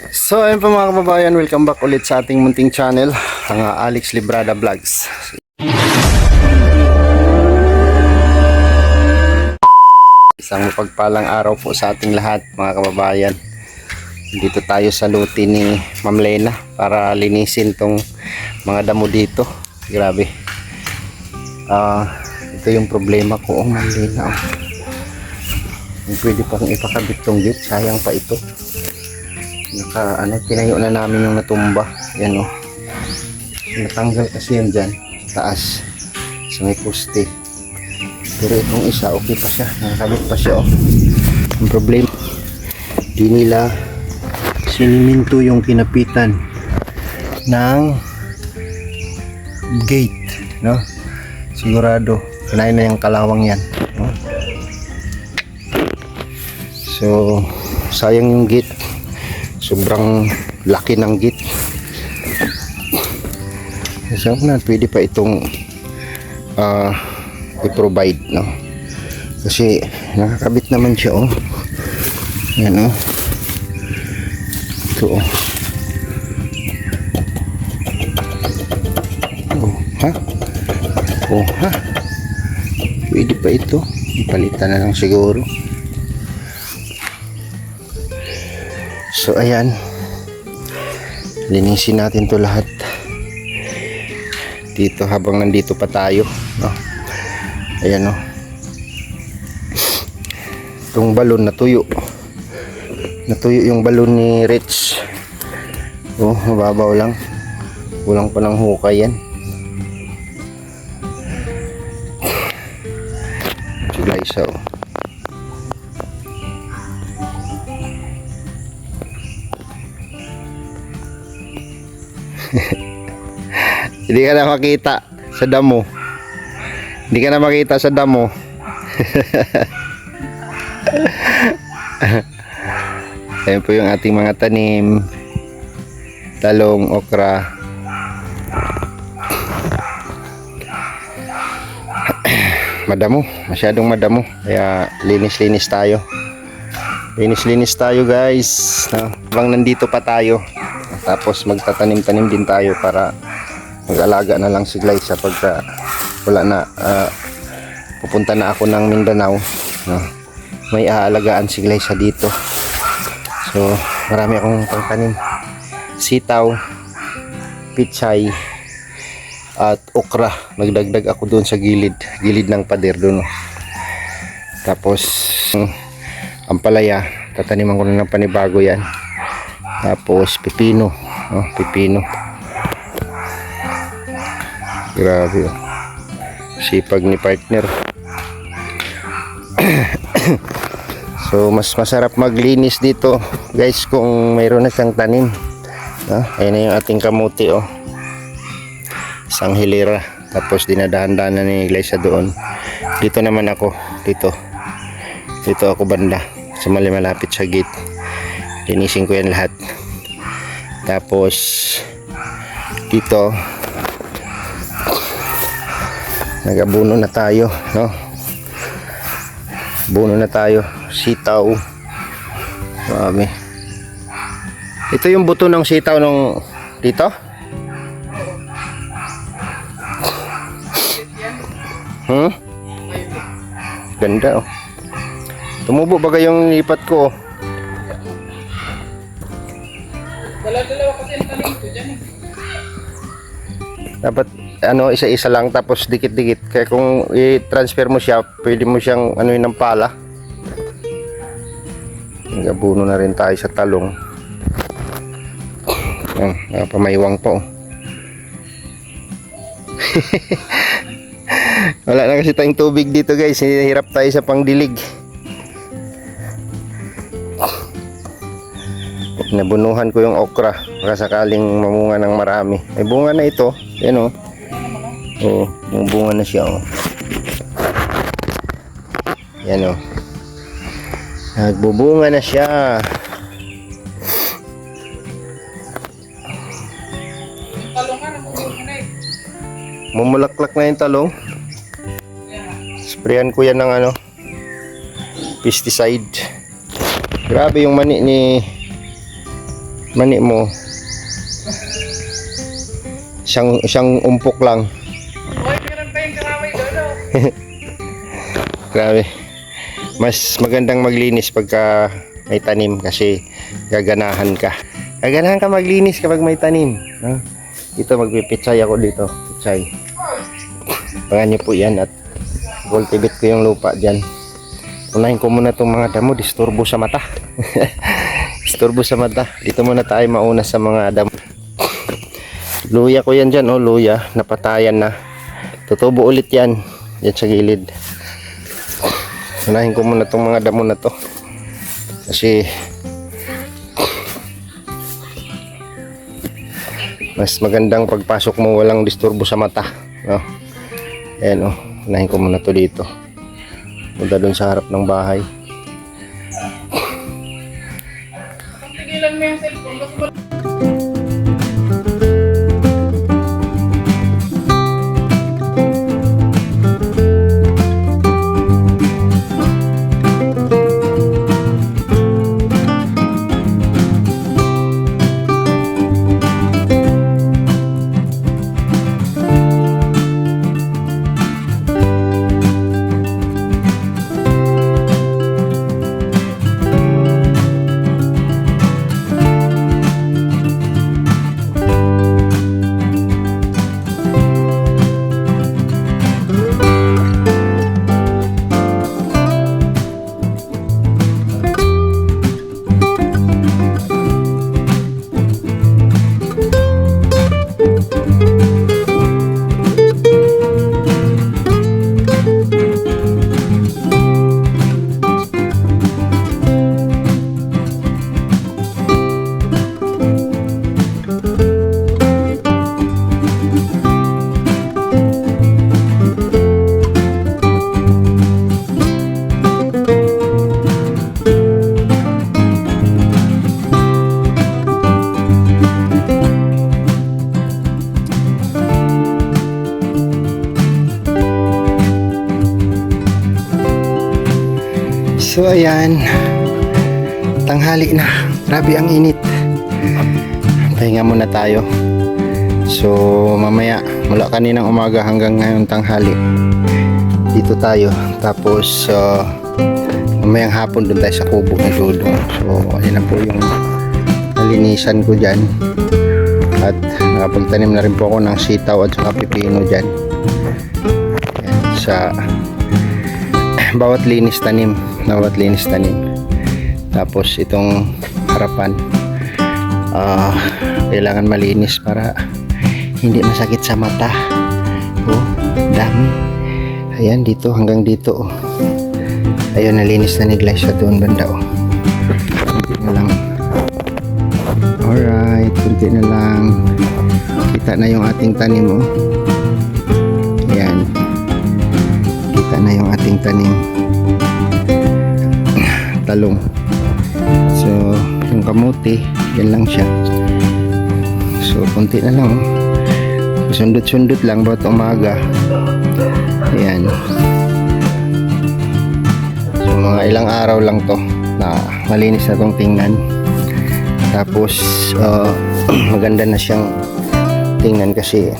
So ayun po mga kababayan, welcome back ulit sa ating munting channel, ang Alex Librada Vlogs. Isang mapagpalang araw po sa ating lahat mga kababayan. Dito tayo sa luti ni Ma'am Lena para linisin tong mga damo dito. Grabe. Ito yung problema ko, Ma'am Lena. Pwede pa kong ipakabit tong gate, sayang pa ito. Tinayo na namin yung natumba. Yan o. Natanggal kasi yan dyan taas sa may poste. Pero itong isa okay pa siya, nakakabit pa siya o. Ang problema, di nila siniminto yung kinapitan ng gate, no? Sigurado kanain na yung kalawang yan, no? So sayang yung gate, sobrang laki ng gate. So pwede pa itong i-provide, no? Kasi nakakabit naman siya oh. Yan oh. Ito oh. Oh ha? Oh ha? Pwede pa ito. Ipalitan na lang siguro. So ayan, linisin natin to lahat dito habang nandito pa tayo, no? Ayan no, itong balon natuyo yung balon ni Rich. Oh, mababaw lang, kulang pa ng hukay yan. Sila isa oh. Hindi ka na makita sa damo. Hindi ka na makita sa damo. Ayan po yung ating mga tanim. Talong, okra. Madamo, masyadong madamo. Kaya linis-linis tayo. Linis-linis tayo guys. Habang nandito pa tayo. Tapos magtatanim-tanim din tayo para mag-alaga na lang si Glyza pagka wala na, pupunta na ako ng Mindanao, no? May aalagaan si Glyza dito. So marami akong pangtanim, sitaw, pichay at okra. Nagdagdag ako doon sa gilid ng pader doon, no? Tapos ampalaya, tataniman ko na ng panibago yan. Tapos pipino, oh, pipino. Grabe oh. Sipag ni partner. So mas masarap maglinis dito guys kung mayroon na siyang tanim, no? Ayan na yung ating kamuti oh. Isang hilera. Tapos dinadahan-dahan na ni Glyza doon. Dito naman ako, dito ako banda sa malapit sa gate. Linisin ko yan lahat. Tapos dito nagabuno na tayo, no? Buno na tayo, sitaw. Marami. Ito yung buto ng sitaw nung dito. Ganda oh. Tumubo ba yung lipat ko oh? Dalawa kasi ang tanim ko dyan eh. Dapat isa-isa lang tapos dikit-dikit. Kaya kung i-transfer mo siya, pwede mo siyang anuin ng pala. Nagabuno na rin tayo sa talong. Pamaywang po. Wala na kasi tayong tubig dito guys. Hirap tayo sa pangdilig. Nabunuhan ko yung okra baka sakaling mamunga ng marami. May bunga na ito. Yan o. Oh, bunga na siya o. Yan o. Nagbubunga na siya. Yung talong nga, namumulong na eh. Mumulaklak na yung talong. Sprayan ko yan ng pesticide. Grabe yung mani ni Mani mo. Siyang umpok lang. Hoy, meron pa yung karaway doon, oh. Grabe. Mas magandang maglinis pagka may tanim kasi gaganahan ka. Gaganahan ka maglinis kapag may tanim. No? Dito magpipitsay ako dito. Pitsay. Pangan niyo po yan at cultivate ko yung lupa dyan. Unahin ko muna itong mga damo. Disturbo sa mata. Disturbo sa mata. Dito muna tayo mauna sa mga damo. Luya ko yan dyan. Oh, luya. Napatayan na. Tutubo ulit yan. Yan sa gilid. Unahin ko muna itong mga damo na to. Kasi mas magandang pagpasok mo walang disturbo sa mata. No? Ayan, oh. Unahin ko muna to dito. Punta dun sa harap ng bahay. Tigilan mo yung cellphone. Basta mo. So ayan, tanghali na. Grabe ang init. Pahinga muna tayo. So mamaya mula kaninang umaga hanggang ngayon tanghali dito tayo. Tapos mamayang hapon dun tayo sa kubo na dudong. So ayan na po yung nalinisan ko dyan. At nakapagtanim na rin po ako ng sitaw at saka pipino dyan. Ayan, sa bawat linis tanim. Tapos itong harapan kailangan malinis para hindi masakit sa mata. Oh, dami. Ayan, dito hanggang dito. Oh. Ayun, nalinis na ni Glycia doon banda. Oh. Kunti na lang. Alright, kunti na lang. Kita na yung ating tanim. Oh. Ayan. Kita na yung ating tanim. Talong. So yung kamuti yan lang siya. So konti na lang, sundot-sundot lang bawat umaga. Ayan. So mga ilang araw lang to na malinis na tong tingnan. Tapos maganda na siyang tingnan kasi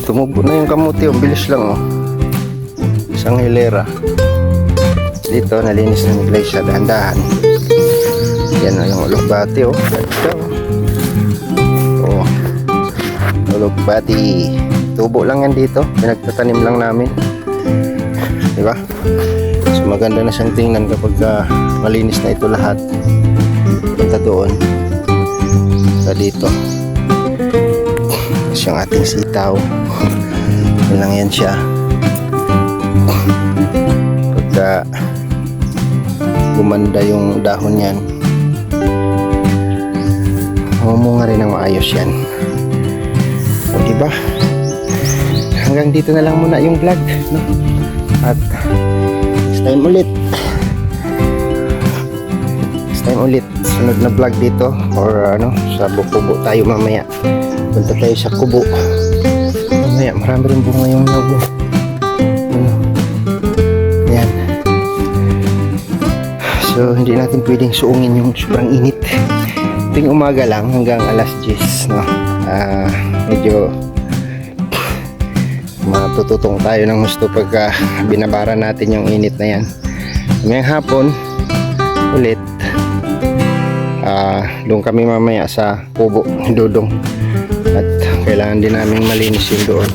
tumubo na yung kamuti. Ang bilis lang, oh. Isang hilera. Dito nalinis na ni Glycia dahan-dahan. Yan o yung ulugbati, oh. Ito. Oh. Ulugbati. Tubo lang yan dito. Pinagtatanim lang namin. Diba? So maganda na siyang tingnan kapag malinis na ito lahat. Punta doon. Sa dito. Tapos yung ating sitaw. Yan lang yan siya. Pagka gumanda yung dahon yan, mamunga rin ang maayos yan. O diba, hanggang dito na lang muna yung vlog, no? At next time ulit sunod na vlog dito, or sa kubo tayo mamaya. Punta tayo sa kubo mamaya. Marami rin bunga yung logo. So So hindi natin pwedeng suungin yung sobrang init. Tuwing umaga lang hanggang alas 10, no? Medyo matututong tayo ng gusto pagka binabara natin yung init na yan. Ngayong hapon ulit doon kami mamaya sa kubo ni Dudong, at kailangan din namin malinis yung doon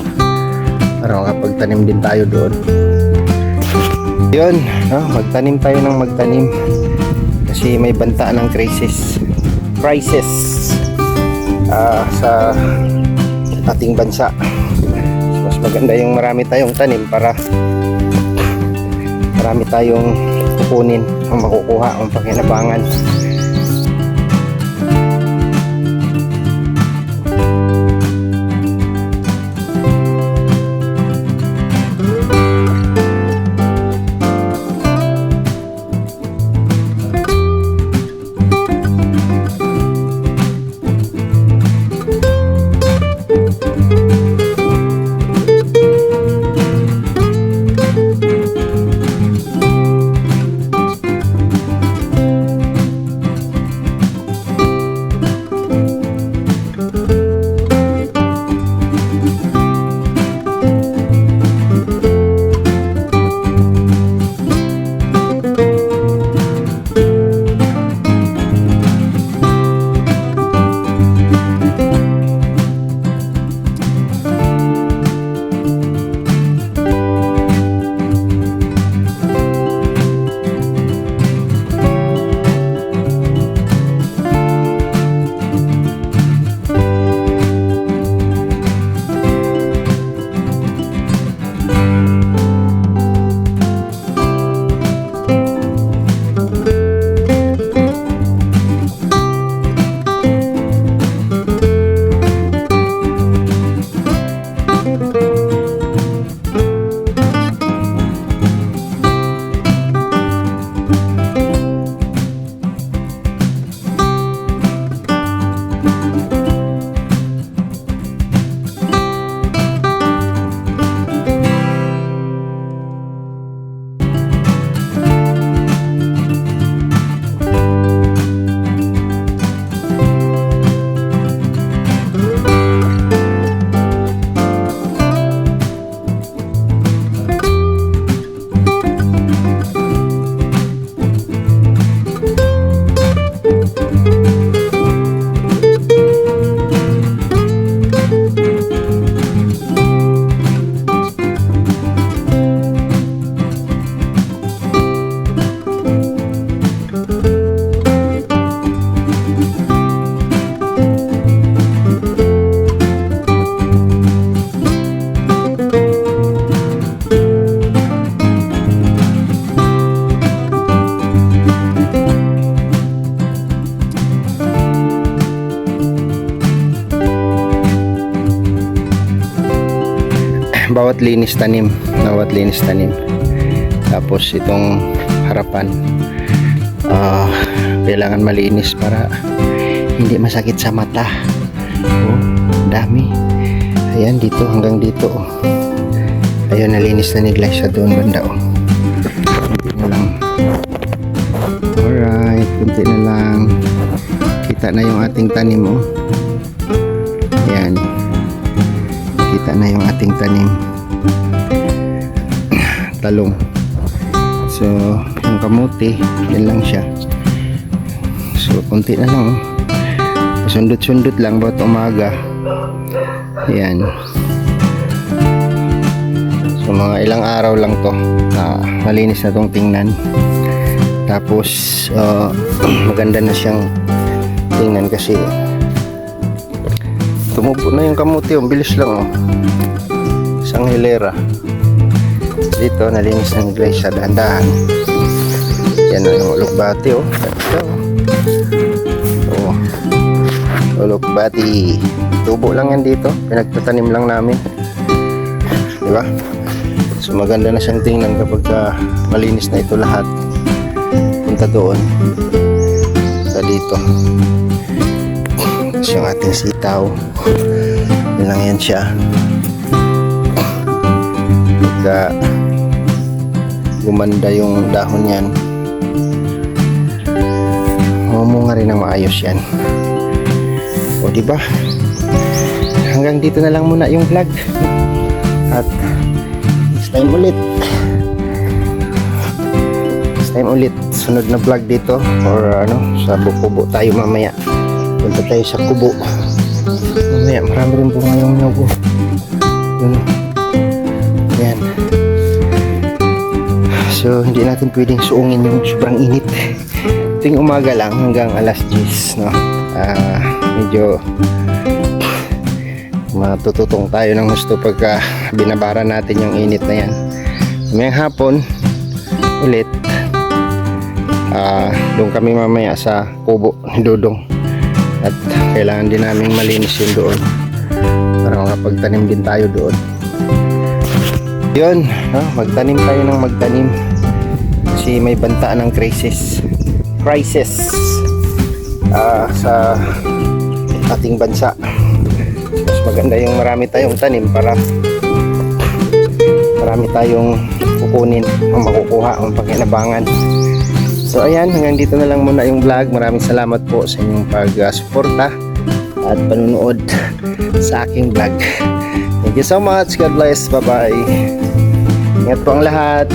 para makapagtanim din tayo doon. Yun, no? Magtanim tayo ng magtanim kasi may banta ng crisis sa ating bansa. Mas maganda yung marami tayong tanim para marami tayong kukunin ang makukuha ang pakinabangan. Bawat linis tanim, tapos itong harapan kailangan malinis para hindi masakit sa mata. Dami, ayan, dito hanggang dito. Ayun, nalinis na ni Glyce sa doon banda. Kunti na lang. Alright, kunti na lang, kita na yung ating tanim. Ayan, kita na yung ating tanim, talong. So yung kamuti, yan lang siya. So kunti na lang, sundot-sundot lang bawat umaga. Ayan, so mga ilang araw lang to na malinis na tong tingnan. Tapos maganda na siyang tingnan kasi tumubo na yung kamuti. Ang bilis lang, isang hilera. Dito nalinis ng Glyce sa dahan-dahan. Yan yung ulokbati. Ulokbati, tubo lang yan dito, pinagtatanim lang namin, diba? So maganda na siyang tingnan kapag malinis na ito lahat. Punta doon sa dito. Tapos yung ating sitaw, yun lang yan siya. Pagka gumanda yung dahon yan, namumunga rin ng maayos yan. O di ba? Hanggang dito na lang muna yung vlog. At next time ulit. Next time ulit sunod na vlog dito or sa Kubo tayo mamaya. Punta tayo sa Kubo. Mamaya marami rin po ngayong nyugo. Yun. Ayan. So hindi natin pwedeng suungin yung sobrang init. Tuwing umaga lang hanggang alas 10, no? Medyo matututong tayo ng gusto pagka binabara natin yung init na yan. Mamayang hapon ulit doon kami mamaya sa Kubo ni Dudong at kailangan din namin malinis yun doon para makapagtanim din tayo doon. Yun, magtanim tayo ng magtanim kasi may banta ng crisis sa ating bansa. Mas maganda yung marami tayong tanim para marami tayong kukunin o makukuha ang pakinabangan. So ayan, hanggang dito na lang muna yung vlog. Maraming salamat po sa inyong pag-suporta at panunood sa aking vlog. Thank you so much. God bless. Bye bye. Ingat po ang lahat.